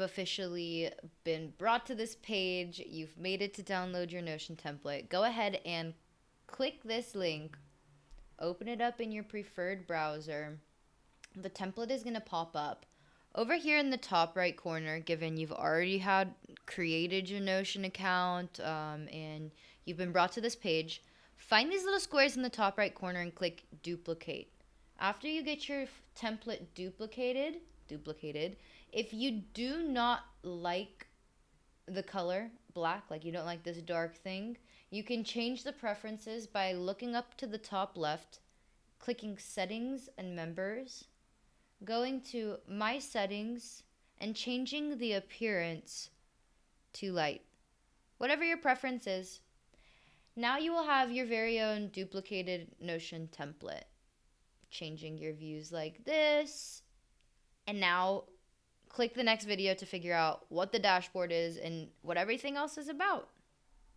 officially been brought to this page. You've made it to download your Notion template. Go ahead and click this link, open it up in your preferred browser. The template is going to pop up. Over here in the top right corner, given you've already had created your Notion account and you've been brought to this page, find these little squares in the top right corner and click duplicate. After you get your template duplicated, if you do not like the color black, like you don't like this dark thing, you can change the preferences by looking up to the top left, clicking settings and members, going to my settings, and changing the appearance to light. Whatever your preference is. Now you will have your very own duplicated Notion template. Changing your views like this. And now click the next video to figure out what the dashboard is and what everything else is about.